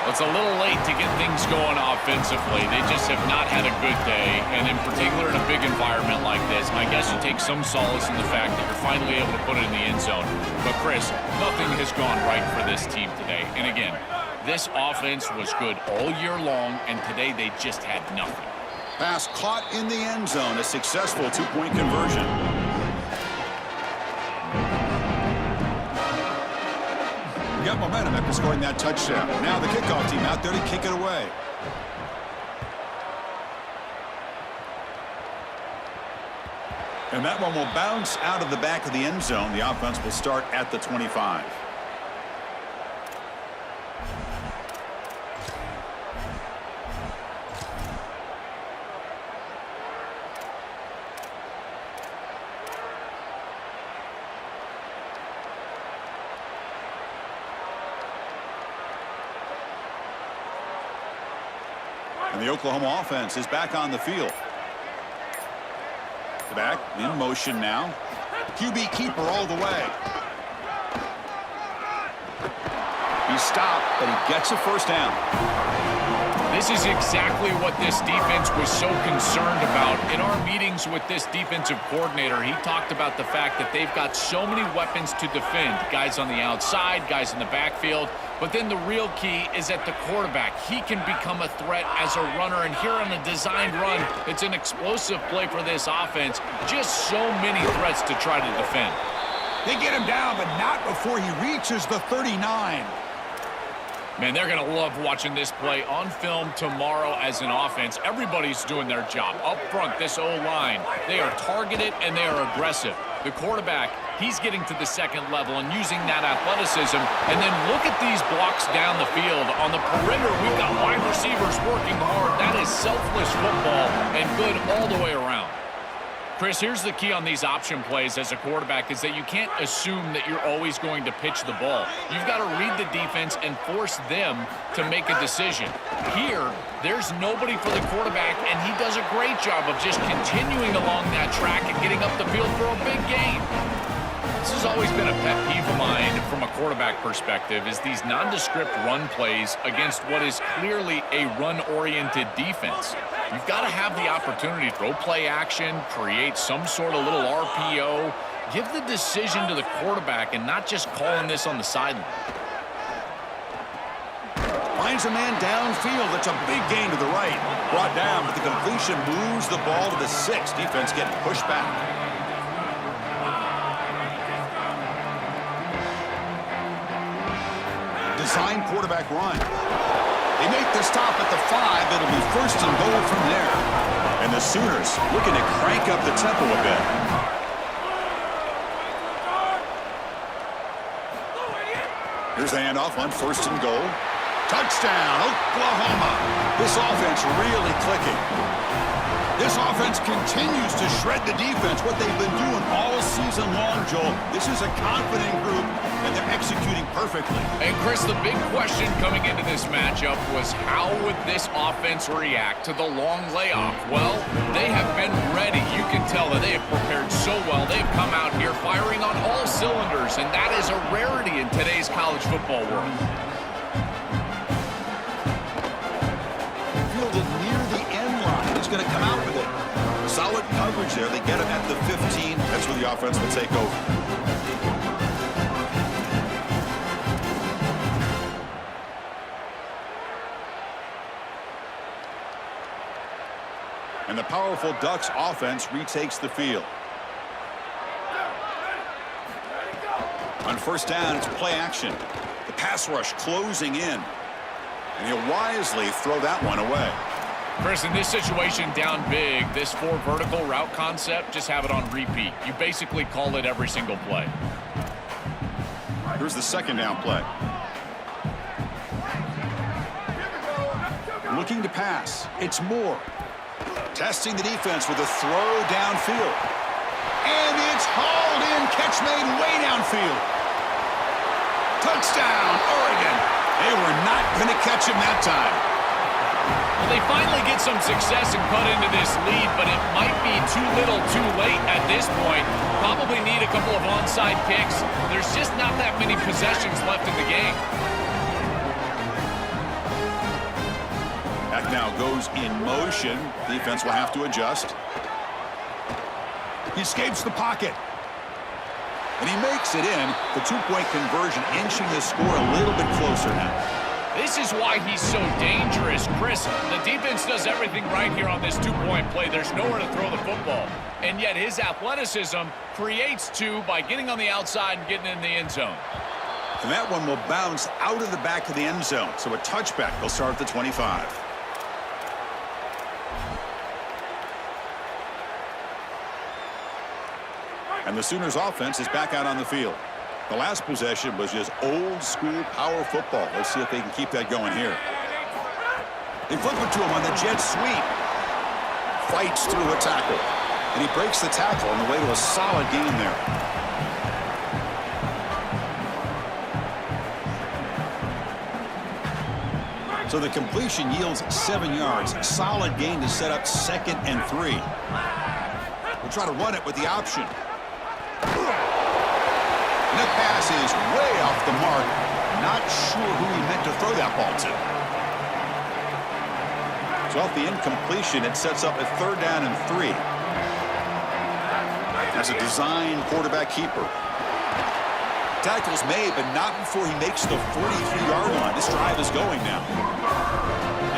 It's a little late to get things going offensively. They just have not had a good day, and in particular in a big environment like this, I guess you take some solace in the fact that you're finally able to put it in the end zone. But, Chris, nothing has gone right for this team today. And, again, this offense was good all year long, and today they just had nothing. Pass caught in the end zone. A successful 2-point conversion. Got momentum after scoring that touchdown. Now the kickoff team out there to kick it away. And that one will bounce out of the back of the end zone. The offense will start at the 25. And the Oklahoma offense is back on the field. The back in motion now. QB keeper all the way. He stopped, but he gets a first down. This is exactly what this defense was so concerned about. In our meetings with this defensive coordinator, he talked about the fact that they've got so many weapons to defend. Guys on the outside, guys in the backfield. But then the real key is at the quarterback. He can become a threat as a runner. And here on a designed run, it's an explosive play for this offense. Just so many threats to try to defend. They get him down, but not before he reaches the 39. Man, they're going to love watching this play on film tomorrow as an offense. Everybody's doing their job. Up front, this O-line, they are targeted and they are aggressive. The quarterback, he's getting to the second level and using that athleticism. And then look at these blocks down the field. On the perimeter, we've got wide receivers working hard. That is selfless football and good all the way around. Chris, here's the key on these option plays as a quarterback is that you can't assume that you're always going to pitch the ball. You've got to read the defense and force them to make a decision. Here, there's nobody for the quarterback, and he does a great job of just continuing along that track and getting up the field for a big gain. This has always been a pet peeve of mine from a quarterback perspective is these nondescript run plays against what is clearly a run-oriented defense. You've got to have the opportunity to throw play action, create some sort of little RPO, give the decision to the quarterback and not just calling this on the sideline. Finds a man downfield. It's a big gain to the right. Brought down, but the completion moves the ball to the 6. Defense getting pushed back. Design quarterback run. They make the stop at the 5. It'll be first and goal from there. And the Sooners looking to crank up the tempo a bit. Here's the handoff on first and goal. Touchdown, Oklahoma. This offense really clicking. This offense continues to shred the defense, what they've been doing all season long, Joel. This is a confident group, and they're executing perfectly. And, Chris, the big question coming into this matchup was how would this offense react to the long layoff? Well, they have been ready. You can tell that they have prepared so well. They've come out here firing on all cylinders, and that is a rarity in today's college football world. Fielded near the end line. He's going to come out with it. Solid coverage there. They get him at the 15. That's where the offense will take over. And the powerful Ducks offense retakes the field. On first down, it's play action. The pass rush closing in. And he'll wisely throw that one away. Chris, in this situation down big, this 4 vertical route concept, just have it on repeat. You basically call it every single play. Here's the second down play. Looking to pass. It's Moore. Testing the defense with a throw downfield. And it's hauled in. Catch made way downfield. Touchdown, Oregon. They were not going to catch him that time. Well, they finally get some success and cut into this lead, but it might be too little too late at this point. Probably need a couple of onside kicks. There's just not that many possessions left in the game. That now goes in motion. Defense will have to adjust. He escapes the pocket. And he makes it in. The 2-point conversion inching the score a little bit closer now. This is why he's so dangerous. Chris, the defense does everything right here on this 2-point play. There's nowhere to throw the football. And yet his athleticism creates 2 by getting on the outside and getting in the end zone. And that one will bounce out of the back of the end zone. So a touchback. They'll start at the 25. And the Sooners offense is back out on the field. The last possession was just old school power football. Let's see if they can keep that going here. They flip it to him on the jet sweep. Fights through a tackle. And he breaks the tackle on the way to a solid gain there. So the completion yields 7 yards. Solid gain to set up 2nd and 3. We'll try to run it with the option. And that pass is way off the mark. Not sure who he meant to throw that ball to. So off the incompletion, it sets up a 3rd down and 3. That's a design quarterback keeper. Tackle's made, but not before he makes the 43-yard line. This drive is going now.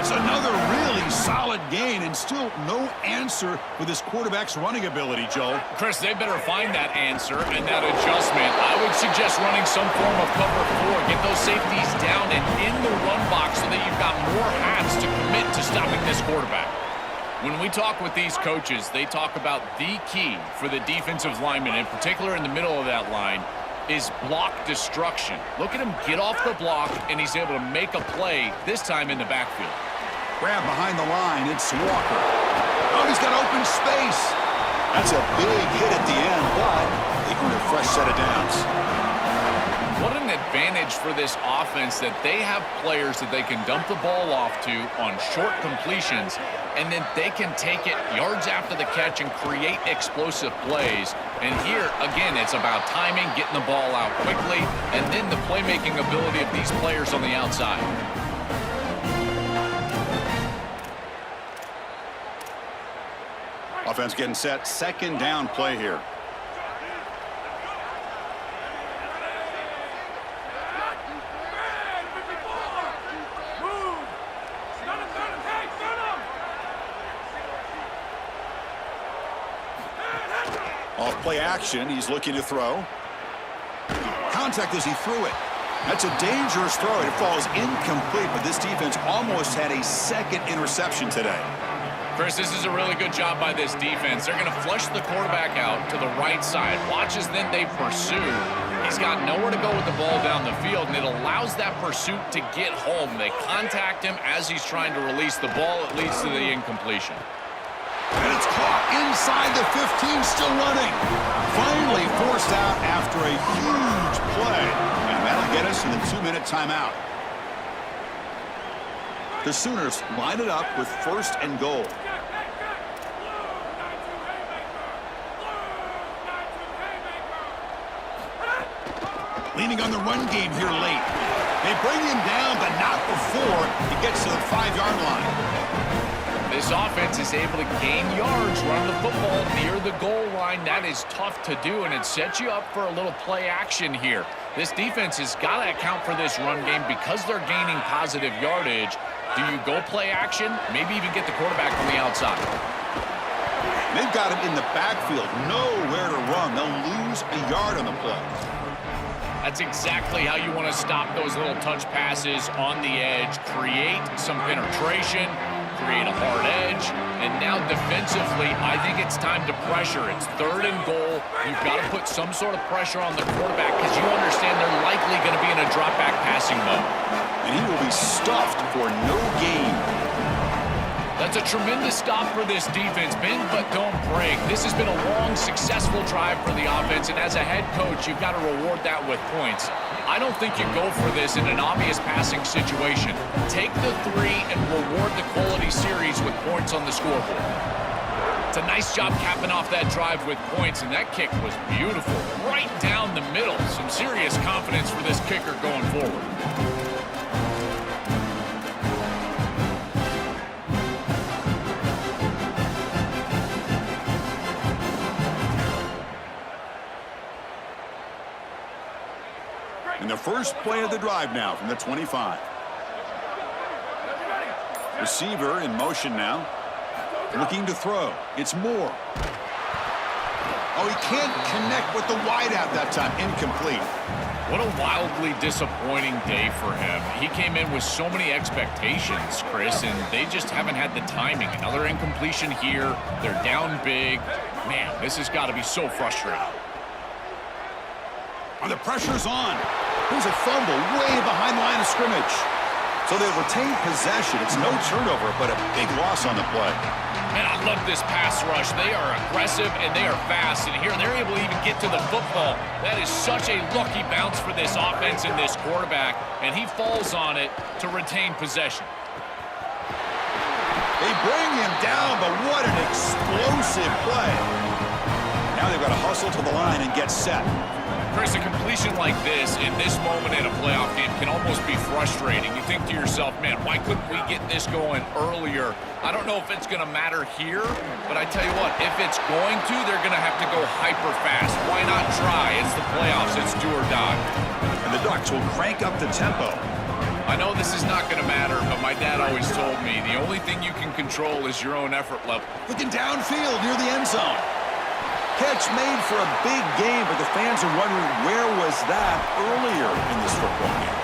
It's another really solid gain, and still no answer for this quarterback's running ability, Joel. Chris, they better find that answer and that adjustment. I would suggest running some form of cover 4. Get those safeties down and in the run box so that you've got more hats to commit to stopping this quarterback. When we talk with these coaches, they talk about the key for the defensive lineman, in particular in the middle of that line, is block destruction. Look at him get off the block, and he's able to make a play, this time in the backfield. Grab behind the line. It's Walker. Oh, he's got open space. That's a big hit at the end, but they earn a fresh set of downs. What an advantage for this offense that they have players that they can dump the ball off to on short completions, and then they can take it yards after the catch and create explosive plays. And here, again, it's about timing, getting the ball out quickly, and then the playmaking ability of these players on the outside. Offense getting set. 2nd down play here. Off play action. He's looking to throw. Contact as he threw it. That's a dangerous throw. It falls incomplete, but this defense almost had a 2nd interception today. Chris, this is a really good job by this defense. They're going to flush the quarterback out to the right side. Watch as then they pursue. He's got nowhere to go with the ball down the field, and it allows that pursuit to get home. They contact him as he's trying to release the ball. It leads to the incompletion. And it's caught inside the 15, still running. Finally forced out after a huge play. And that'll get us in the 2-minute timeout. The Sooners line it up with 1st and goal. Leaning on the run game here late. They bring him down, but not before he gets to the 5-yard line. This offense is able to gain yards, run the football near the goal line. That is tough to do, and it sets you up for a little play action here. This defense has got to account for this run game because they're gaining positive yardage. Do you go play action? Maybe even get the quarterback on the outside. They've got him in the backfield, nowhere to run. They'll lose a yard on the play. That's exactly how you want to stop those little touch passes on the edge. Create some penetration, create a hard edge, and now defensively, I think it's time to pressure. It's 3rd and goal. You've got to put some sort of pressure on the quarterback because you understand they're likely going to be in a drop-back passing mode. And he will be stuffed for no gain. That's a tremendous stop for this defense. Bend but don't break. This has been a long, successful drive for the offense, and as a head coach, you've got to reward that with points. I don't think you go for this in an obvious passing situation. Take the 3 and reward the quality series with points on the scoreboard. It's a nice job capping off that drive with points, and that kick was beautiful. Right down the middle. Some serious confidence for this kicker going forward. And the first play of the drive now from the 25. Receiver in motion now. Looking to throw. It's Moore. Oh, he can't connect with the wideout that time. Incomplete. What a wildly disappointing day for him. He came in with so many expectations, Chris, and they just haven't had the timing. Another incompletion here. They're down big. Man, this has got to be so frustrating. And the pressure's on. There's a fumble way behind the line of scrimmage. So they retain possession. It's no turnover, but a big loss on the play. Man, I love this pass rush. They are aggressive and they are fast. And here they're able to even get to the football. That is such a lucky bounce for this offense and this quarterback. And he falls on it to retain possession. They bring him down, but what an explosive play. Now they've got to hustle to the line and get set. Chris, a completion like this in this moment in a playoff game can almost be frustrating. You think to yourself, man, why couldn't we get this going earlier? I don't know if it's going to matter here, but I tell you what, if it's going to, they're going to have to go hyper fast. Why not try? It's the playoffs. It's do or die. And the Ducks will crank up the tempo. I know this is not going to matter, but my dad always told me the only thing you can control is your own effort level. Looking downfield near the end zone. Catch made for a big game, but the fans are wondering where was that earlier in this football game.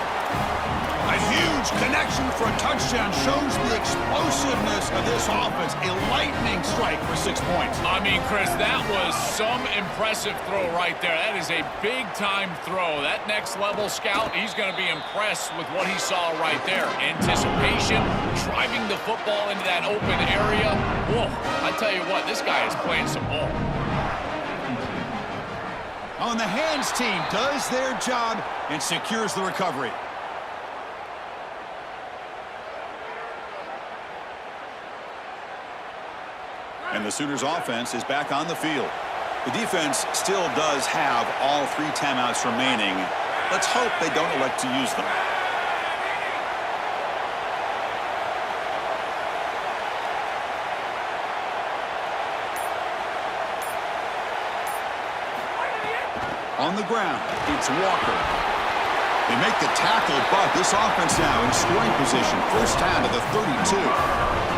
A huge connection for a touchdown shows the explosiveness of this offense. A lightning strike for 6 points. I mean, Chris, that was some impressive throw right there. That is a big-time throw. That next-level scout, he's going to be impressed with what he saw right there. Anticipation, driving the football into that open area. Whoa, I tell you what, this guy is playing some ball. On the hands team does their job and secures the recovery. And the Sooners offense is back on the field. The defense still does have all 3 timeouts remaining. Let's hope they don't elect to use them. On the ground, it's Walker. They make the tackle, but this offense now in scoring position. First down to the 32.